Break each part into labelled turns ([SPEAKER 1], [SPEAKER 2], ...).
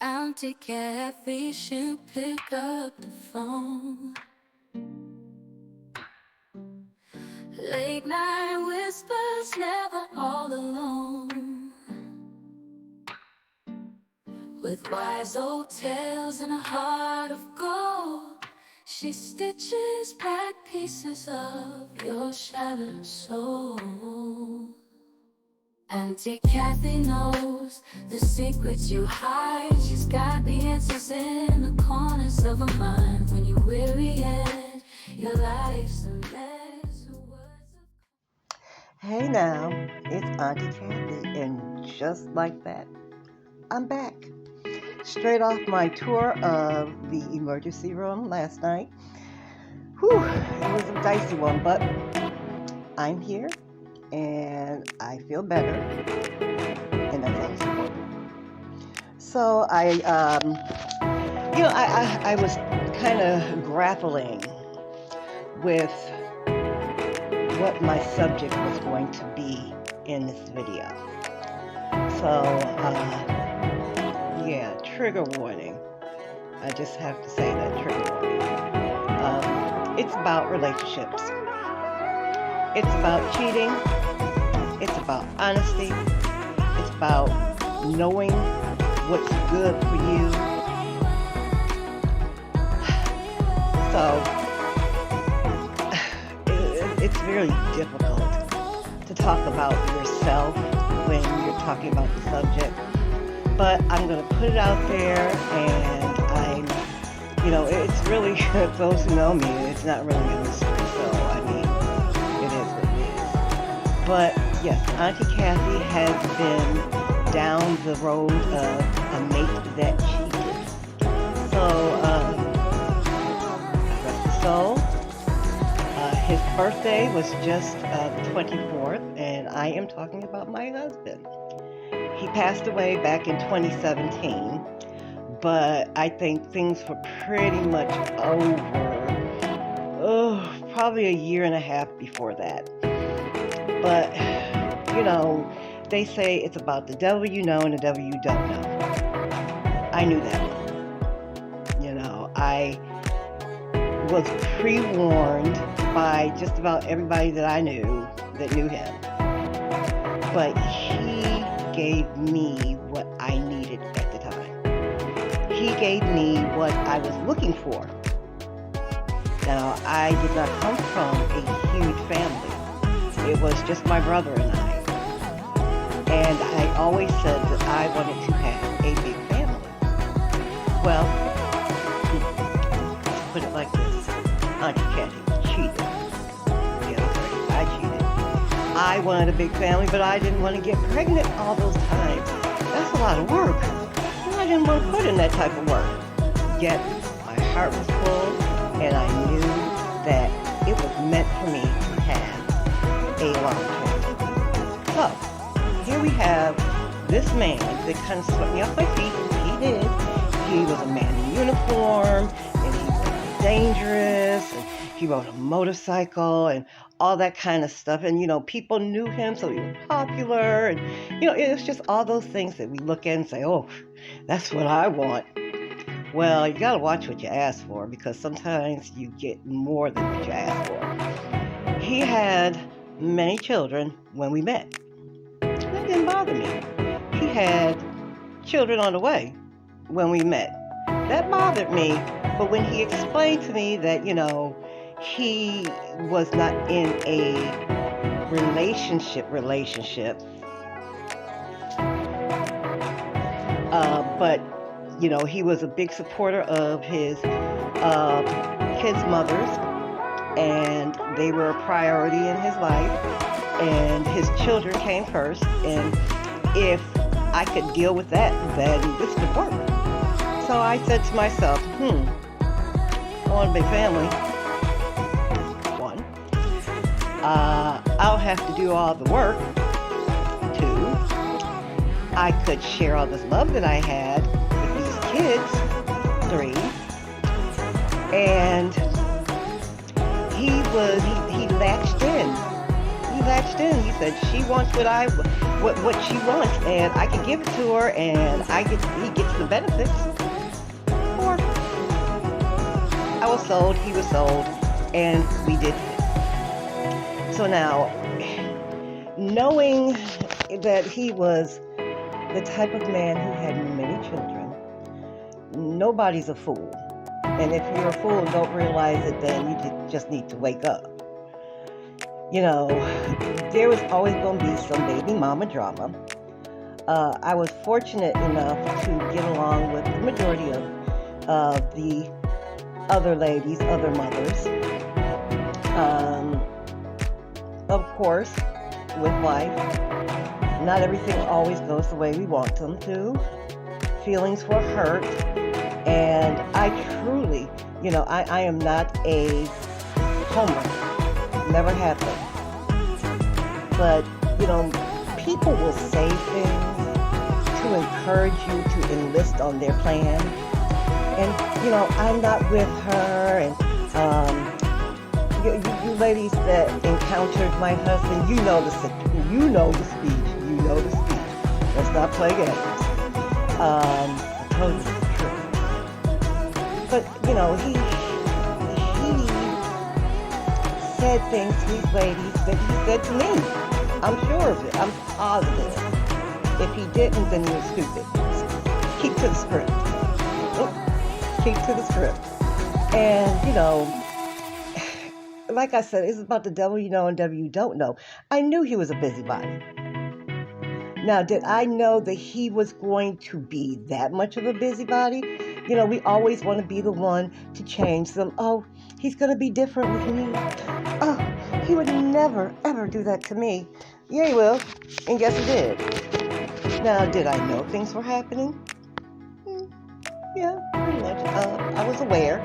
[SPEAKER 1] Auntie Kathy, she'll pick up the phone. Late night whispers, never all alone. With wise old tales and a heart of gold, she stitches back pieces of your shattered soul. Auntie Kathy knows the secrets you hide. She's got the answers in the corners of her mind. When you're weary and your life's a mess.
[SPEAKER 2] Hey now, it's Auntie Kathy, and just like that, I'm back. Straight off my tour of the emergency room last night. Whew, it was a dicey one, but I'm here, and I feel better, and that's all important. So I was kind of grappling with what my subject was going to be in this video. So, trigger warning. I just have to say that, trigger warning. It's about relationships. It's about cheating. It's about honesty. It's about knowing what's good for you. So, it's very difficult to talk about yourself when you're talking about the subject, but I'm going to put it out there, and it's really, those who know me, it's not really a mystery, so it is what it is. But yes, Auntie Kathy has been down the road of a mate that cheated. So, rest his soul. His birthday was just the 24th, and I am talking about my husband. He passed away back in 2017, but I think things were pretty much over, probably a year and a half before that. But, they say it's about the devil you know and the devil you don't know. I knew that one. I was pre-warned by just about everybody that I knew that knew him. But he gave me what I needed at the time. He gave me what I was looking for. Now, I did not come from a huge family. It was just my brother and I. And I always said that I wanted to have a big family. Well, let's put it like this. Auntie Kathy cheated. Yeah, I cheated. I wanted a big family, but I didn't want to get pregnant all those times. That's a lot of work. And I didn't want to put in that type of work. Yet, my heart was full, and I knew that it was meant for me to have a long-term. So, here we have this man that kind of swept me off my feet. He did. He was a man in uniform, and he was dangerous, and he rode a motorcycle, and all that kind of stuff. And, people knew him, so he was popular. And, it was just all those things that we look at and say, oh, that's what I want. Well, you got to watch what you ask for, because sometimes you get more than what you ask for. He had many children when we met. That didn't bother me. He had children on the way when we met. That bothered me, but when he explained to me that, he was not in a relationship, but, he was a big supporter of his kids' mothers, and they were a priority in his life, and his children came first, and if I could deal with that, then this could work. So I said to myself, I want a big family. One, I'll have to do all the work. Two, I could share all this love that I had with these kids. Three, and he latched in. in. He said she wants what she wants, and I can give it to her, and he gets the benefits. Or I was sold, he was sold, and we did it. So now, knowing that he was the type of man who had many children, nobody's a fool. And if you're a fool and don't realize it, then you just need to wake up. You know, there was always going to be some baby mama drama. I was fortunate enough to get along with the majority of the other ladies, other mothers. Of course, with life, not everything always goes the way we want them to. Feelings were hurt, and I truly, I am not a homer. Never have been. But, people will say things to encourage you to enlist on their plan. And, I'm not with her. And you ladies that encountered my husband, you know the speech. Let's not play games. I told you the truth. But, he said things to these ladies that he said to me. I'm sure of it. I'm positive. If he didn't, then he was stupid. Keep to the script. Keep to the script. And, like I said, it's about the devil you know and devil you don't know. I knew he was a busybody. Now, did I know that he was going to be that much of a busybody? We always want to be the one to change them. Oh, he's going to be different with me. Oh, he would never, ever do that to me. Yeah, he will. And guess he did. Now, did I know things were happening? Yeah, pretty much. I was aware.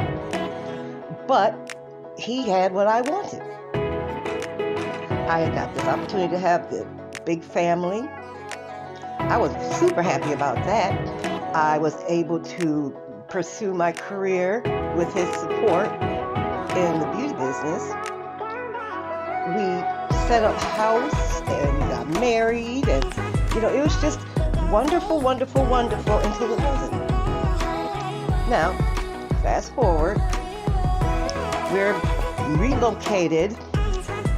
[SPEAKER 2] But he had what I wanted. I had got this opportunity to have the big family. I was super happy about that. I was able to pursue my career with his support in the beauty business. We set up house and got married, and it was just wonderful, wonderful, wonderful until it wasn't. Now, fast forward, we're relocated,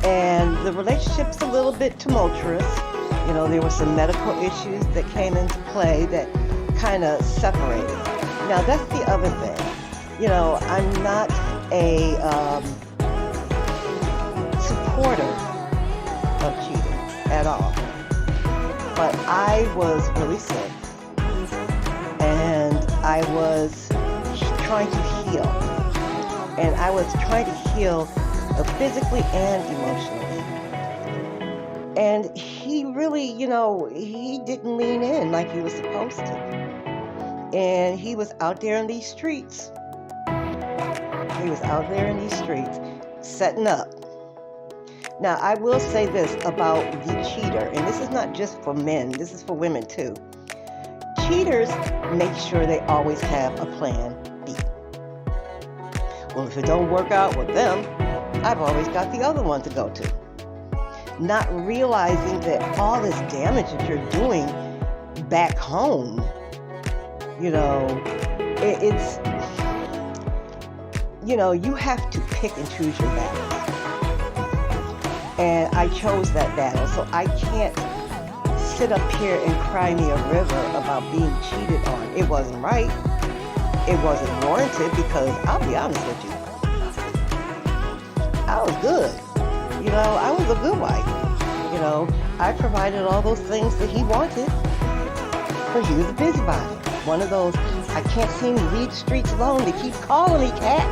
[SPEAKER 2] and the relationship's a little bit tumultuous. There were some medical issues that came into play that kind of separated. Now, that's the other thing. I'm not a supporter of cheating at all. But I was really sick, and I was trying to heal. And I was trying to heal physically and emotionally. And he really, he didn't lean in like he was supposed to. And he was out there in these streets. Setting up. Now, I will say this about the cheater, and this is not just for men, this is for women too. Cheaters make sure they always have a plan B. Well, if it don't work out with them, I've always got the other one to go to. Not realizing that all this damage that you're doing back home, it's, you have to pick and choose your battles. And I chose that battle, so I can't sit up here and cry me a river about being cheated on. It wasn't right. It wasn't warranted, because I'll be honest with you, I was good. I was a good wife. I provided all those things that he wanted, but he was a busybody. One of those, I can't seem to leave the streets alone. They keep calling me, cat.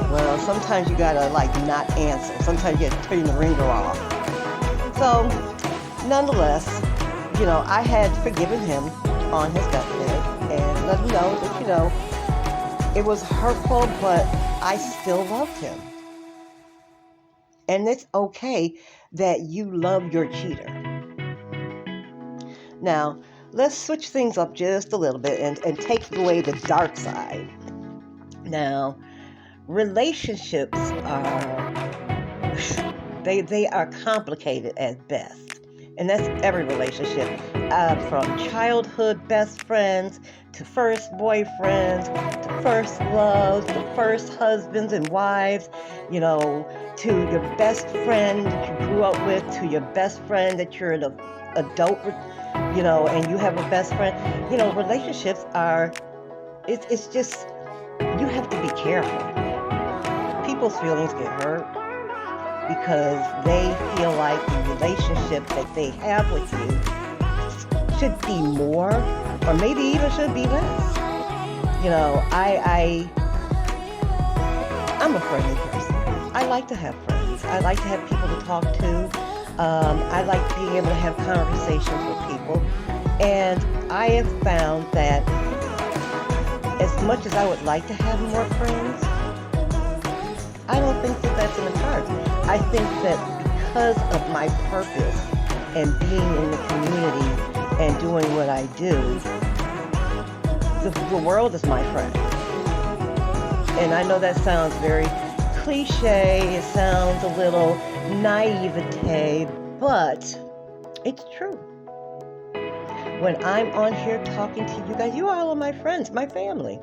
[SPEAKER 2] Well, sometimes you gotta not answer. Sometimes you have to turn the ringer off. So, nonetheless, I had forgiven him on his deathbed and let him know that, it was hurtful, but I still loved him. And it's okay that you love your cheater. Now, let's switch things up just a little bit and take away the dark side. Now, relationships are They are complicated at best. And that's every relationship, from childhood best friends to first boyfriends to first loves to first husbands and wives, to your best friend that you grew up with, to your best friend that you're an adult with, and you have a best friend. Relationships are, it's just, you have to be careful. People's feelings get hurt because they feel like the relationship that they have with you should be more, or maybe even should be less. I'm a friendly person. I like to have friends. I like to have people to talk to. I like being able to have conversations with people. And I have found that as much as I would like to have more friends, I don't think that that's in the cards. I think that because of my purpose and being in the community and doing what I do, the world is my friend. And I know that sounds very cliche, it sounds a little naivete, but it's true. When I'm on here talking to you guys, you all are my friends, my family.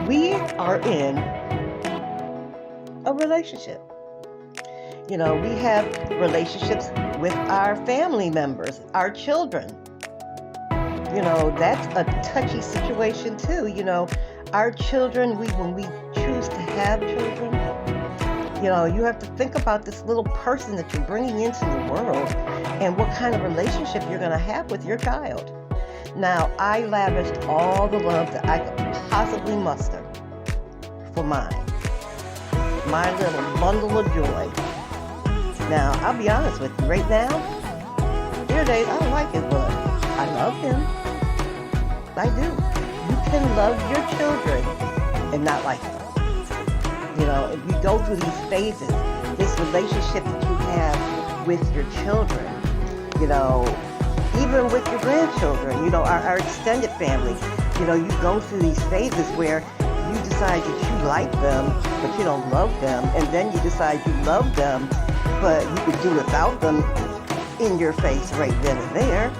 [SPEAKER 2] We are in a relationship. We have relationships with our family members, our children. That's a touchy situation too. Our children, when we choose to have children, you have to think about this little person that you're bringing into the world and what kind of relationship you're going to have with your child. Now, I lavished all the love that I could possibly muster for mine. My little bundle of joy. Now, I'll be honest with you, right now, there are days I don't like his blood. I love him. I do. You can love your children and not like them. If you go through these phases, this relationship that you have with your children, even with your grandchildren, our extended family, you go through these phases where you decide that you like them, but you don't love them, and then you decide you love them, but you could do without them in your face right then and there.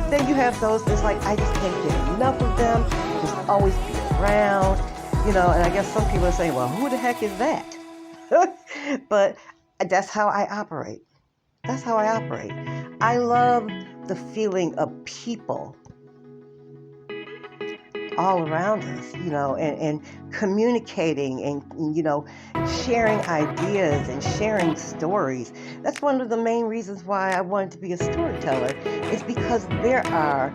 [SPEAKER 2] Then you have those that's like, I just can't get enough of them, just always be around, and I guess some people are saying, well, who the heck is that? But that's how I operate. That's how I operate. I love the feeling of people all around us, and communicating and, sharing ideas and sharing stories. That's one of the main reasons why I wanted to be a storyteller, is because there are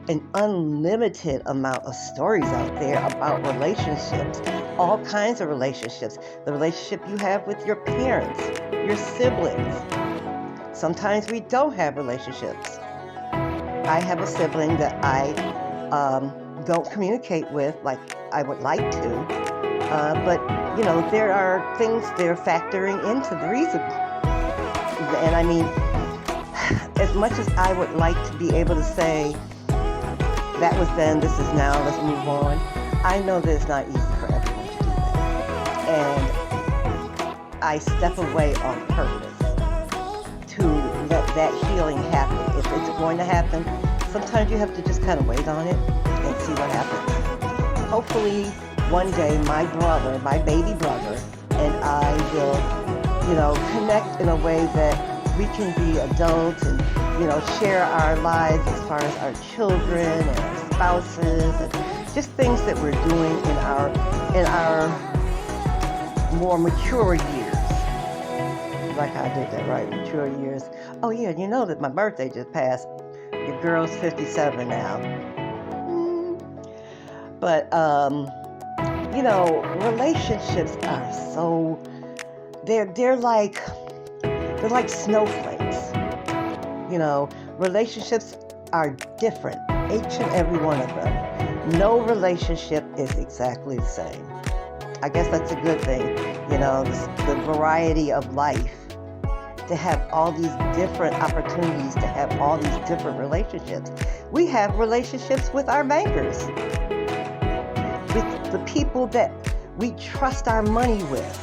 [SPEAKER 2] an unlimited amount of stories out there about relationships, all kinds of relationships. The relationship you have with your parents, your siblings. Sometimes we don't have relationships. I have a sibling that I don't communicate with like I would like to, but there are things they're factoring into the reason. And I mean, as much as I would like to be able to say, that was then, this is now, let's move on, I know that it's not easy for everyone to do that. And I step away on purpose to let that healing happen. If it's going to happen, sometimes you have to just kind of wait on it and see what happens. Hopefully, one day, my brother, my baby brother, and I will, connect in a way that we can be adults and, share our lives as far as our children and our spouses and just things that we're doing in our more mature years. Like I did that, right? Mature years. Oh yeah, that my birthday just passed. Your girl's 57 now. But, relationships are so, they're like snowflakes. Relationships are different, each and every one of them. No relationship is exactly the same. I guess that's a good thing, the variety of life, to have all these different opportunities, to have all these different relationships. We have relationships with our bankers, with the people that we trust our money with.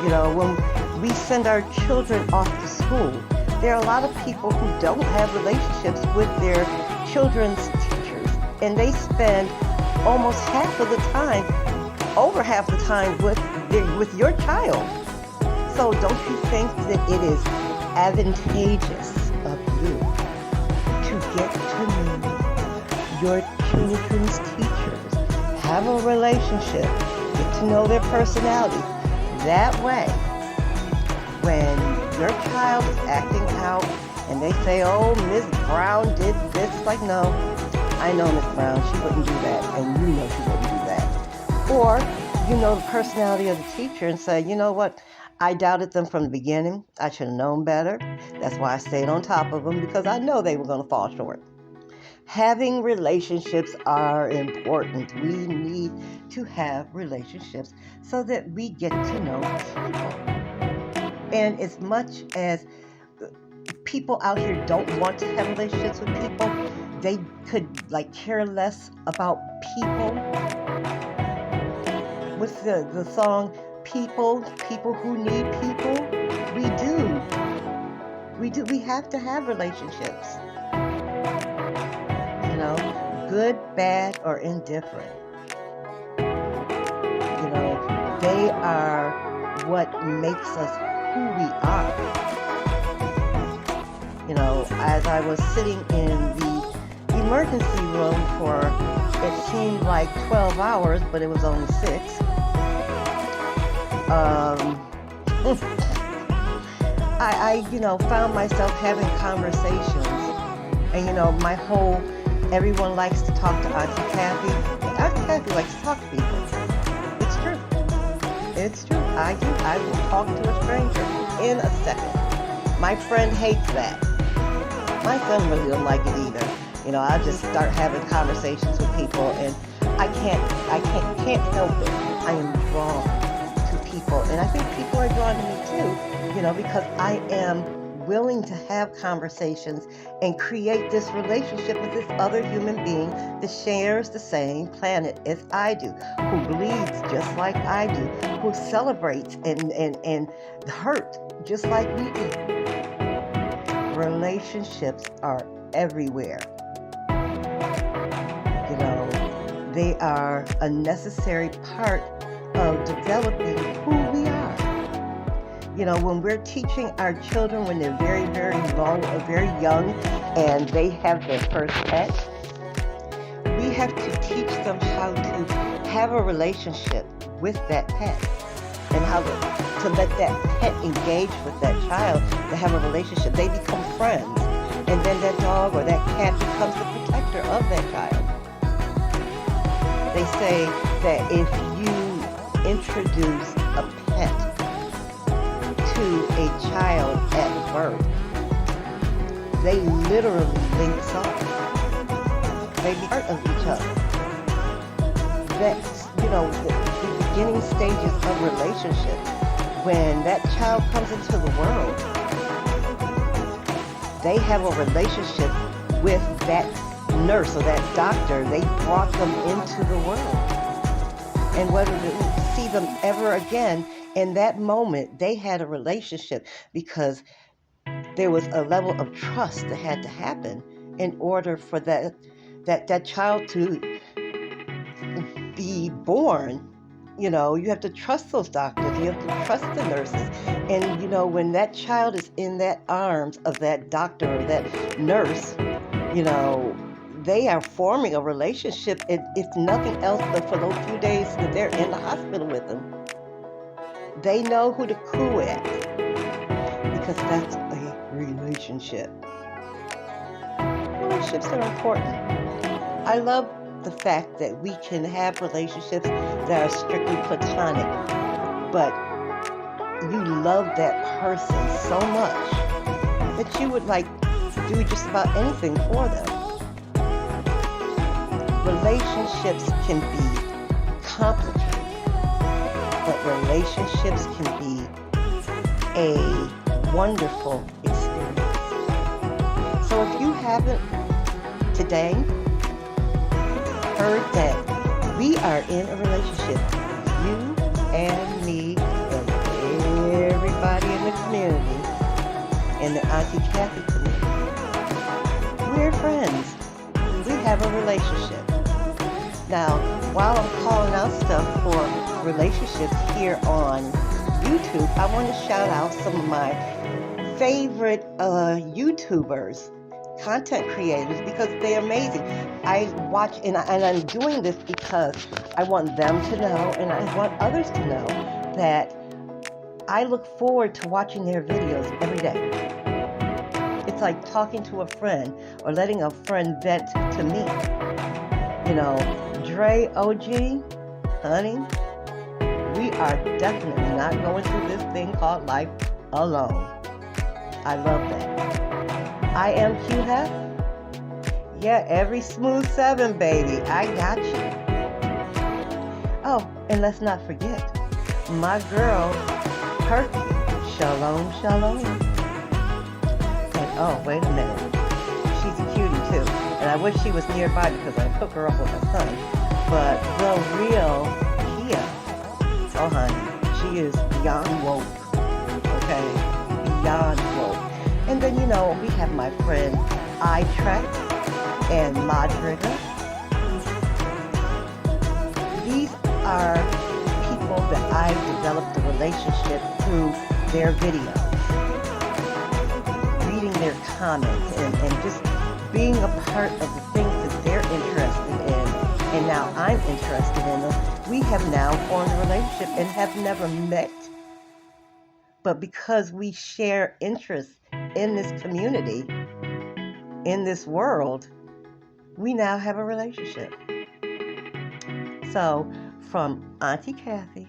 [SPEAKER 2] When we send our children off to school. There are a lot of people who don't have relationships with their children's teachers, and they spend almost half of the time, over half the time with your child. So don't you think that it is advantageous of you to get to know your children's teachers, have a relationship, get to know their personality? That way, when your child is acting out and they say, oh, Miss Brown did this, it's like, no, I know Miss Brown, she wouldn't do that, and you know she wouldn't do that. Or you know the personality of the teacher and say, you know what, I doubted them from the beginning. I should have known better. That's why I stayed on top of them, because I know they were going to fall short. Having relationships are important. We need to have relationships so that we get to know people. And as much as people out here don't want to have relationships with people, they could care less about people. What's the song? People who need people. We do. We have to have relationships. You know, good, bad, or indifferent. You know, they are what makes us who we are. You know, as I was sitting in the emergency room for, it seemed like 12 hours, but it was only 6. I found myself having conversations, and everyone likes to talk to Auntie Kathy. Auntie Kathy likes to talk to people. It's true. It's true. I do. I will talk to a stranger in a second. My friend hates that. My son really don't like it either. You know, I just start having conversations with people, and I can't help it. I am drawn to people, and I think people are drawn to me too. You know, because I am willing to have conversations and create this relationship with this other human being that shares the same planet as I do, who bleeds just like I do, who celebrates and hurt just like we do. Relationships are everywhere. You know, they are a necessary part of developing who we are. You know, when we're teaching our children when they're very, very very young, and they have their first pet, we have to teach them how to have a relationship with that pet, and how to let that pet engage with that child, to have a relationship. They become friends, and then that dog or that cat becomes the protector of that child. They say that if you introduce a pet to a child at birth, they literally link up. They be part of each other. That's, the beginning stages of relationships. When that child comes into the world, they have a relationship with that nurse or that doctor. They brought them into the world. And whether they see them ever again, in that moment, they had a relationship because there was a level of trust that had to happen in order for that child to be born. You know, you have to trust those doctors. You have to trust the nurses. And, when that child is in that arms of that doctor or that nurse, they are forming a relationship, if nothing else, but for those few days that they're in the hospital with them. They know who to coo at, because that's a relationship. Relationships are important. I love the fact that we can have relationships that are strictly platonic, but you love that person so much that you would do just about anything for them. Relationships can be complicated, but relationships can be a wonderful experience. So if you haven't today heard that we are in a relationship, you and me and everybody the community, in the Auntie Kathy community. We're friends. We have a relationship. Now, while I'm calling out stuff for relationships here on YouTube, I want to shout out some of my favorite YouTubers, content creators, because they're amazing. I watch, and I'm doing this because I want them to know, and I want others to know that I look forward to watching their videos every day. It's like talking to a friend or letting a friend vent to me. You know, Dre OG, honey, we are definitely not going through this thing called life alone. I love that. I am QHEF. Yeah, every smooth 7, baby. I got you. Oh, and let's not forget, my girl, Perky. Shalom, shalom. And oh, wait a minute. She's a cutie too. And I wish she was nearby because I hook her up with my son. But the real Kia, oh honey, she is beyond woke. Okay? Beyond woke. And then, you know, we have my friend iTrek and Madriga. These are people that I've developed a relationship through their videos, reading their comments, and just being a part of the things that they're interested in, and now I'm interested in them. We have now formed a relationship and have never met, but because we share interests in this community, in this world, we now have a relationship. So, from Auntie Kathy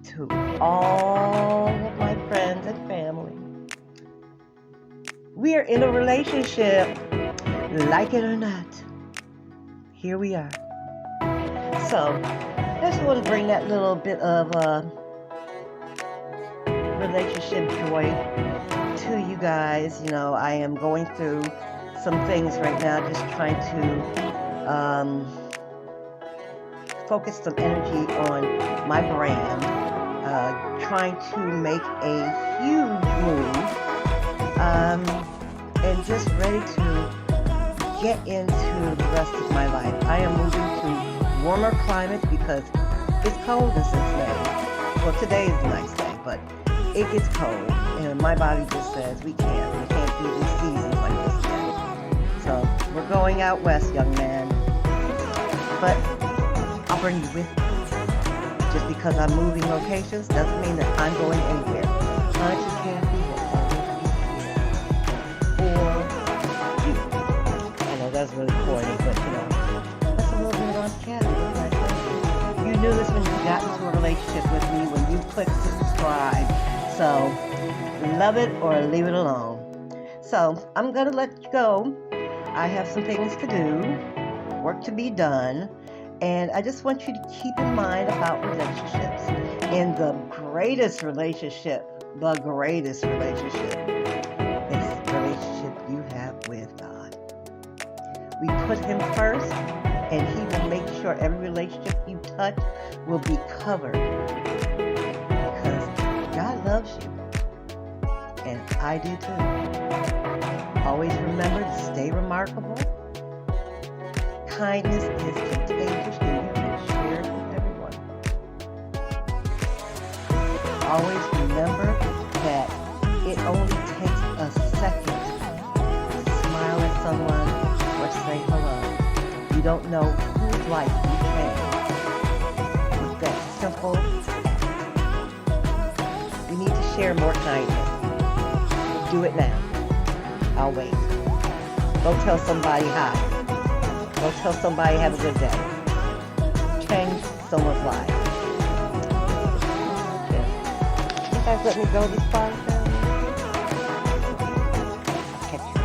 [SPEAKER 2] to all of my friends and family, we are in a relationship, like it or not. Here we are. So, I just want to bring that little bit of relationship joy to you guys. You know, I am going through some things right now, just trying to focus some energy on my brand, trying to make a huge move, and just ready to get into the rest of my life. I am moving to warmer climates because it's cold in Cincinnati. Well, today is a nice day, but it gets cold, and my body just says we can't do these seasons like this again. So we're going out west, young man. But I'll bring you with me. Just because I'm moving locations doesn't mean that I'm going anywhere. Auntie Kathy will always be here for you. I know that's really corny, but you know, that's a little bit of Auntie Kathy. You knew this when you got into a relationship with me, when you clicked subscribe. So, love it or leave it alone. So, I'm going to let you go. I have some things to do, work to be done, and I just want you to keep in mind about relationships. And the greatest relationship is the relationship you have with God. We put Him first, and He will make sure every relationship you touch will be covered. Because God loves you. And I do too. Always remember to stay remarkable. Kindness is contagious and you can share it with everyone. Always remember that it only takes a second to smile at someone or say hello. You don't know whose life you change with that simple act. We need to share more kindness. Do it now. I'll wait. Go tell somebody hi. Go tell somebody have a good day. Change someone's life. You guys let me go this far, family? I'll catch you.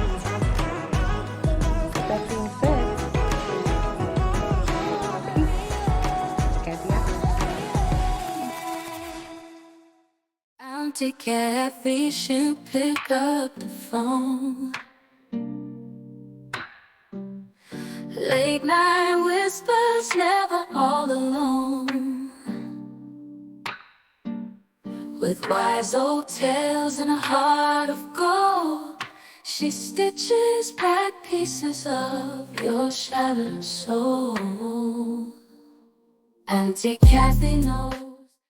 [SPEAKER 2] With that being said, peace. Kathy out.
[SPEAKER 1] Auntie Kathy, she'll pick up the phone. Late night whispers, never all alone. With wise old tales and a heart of gold, she stitches bright pieces of your shattered soul. Auntie Kathy knows